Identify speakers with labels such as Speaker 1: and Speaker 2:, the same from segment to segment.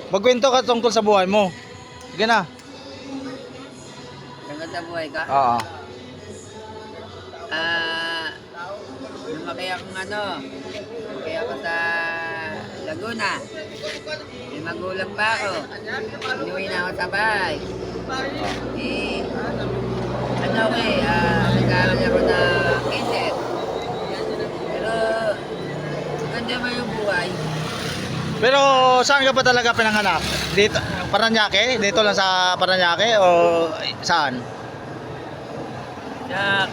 Speaker 1: Magkwento ka tungkol sa buhay mo. Sige na.
Speaker 2: Tungkol sa buhay ka?
Speaker 1: Oo.
Speaker 2: Lumaki akong lumaki ako sa Laguna. May magulang pa ako. Inuwi na ako sa bahay. Nag-aaral ako na kinder. Pero, maganda ba yung buhay?
Speaker 1: Pero saan ka ba talaga pinanganak? Dito, Paranaque? Dito lang sa Paranaque o saan?
Speaker 2: Sa,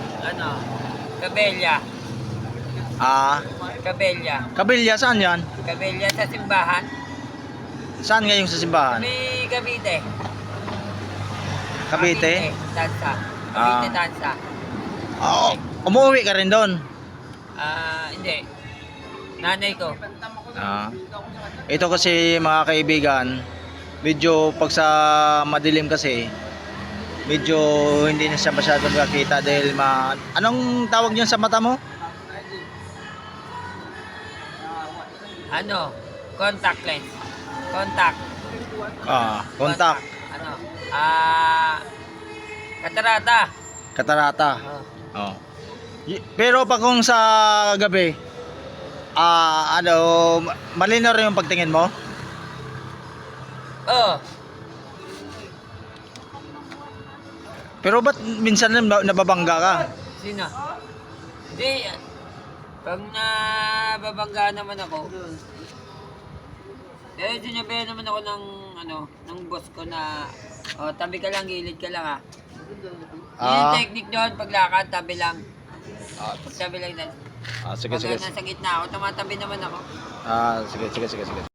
Speaker 2: Cabella. Cabella.
Speaker 1: Kabilya, saan yan?
Speaker 2: Cabella sa simbahan.
Speaker 1: Saan ngayon sa simbahan?
Speaker 2: May Cavite.
Speaker 1: Cavite?
Speaker 2: Tansa. Cavite, Tansa.
Speaker 1: Oo. Umuwi ka rin doon?
Speaker 2: Hindi. Nanay ko.
Speaker 1: Ito kasi mga kaibigan, medyo pag sa madilim kasi, medyo hindi na siya masyadong makakita dahil anong tawag niyan sa mata mo?
Speaker 2: Contact lens. Contact.
Speaker 1: Contact.
Speaker 2: Katarata.
Speaker 1: Katarata. Oh. Pero pag kung sa gabi, malinaw rin yung pagtingin mo?
Speaker 2: Oo.
Speaker 1: Pero ba't minsan nababangga ka?
Speaker 2: Sino? Hindi. Pag nababangga naman ako, sinabihan naman ako ng boss ko na, tabi ka lang, gilid ka lang Yung technique doon, paglakad, tabi lang. Pag tabi lang.
Speaker 1: Sige.
Speaker 2: Pag nasa gitna ako, tumatabi naman ako.
Speaker 1: Sige.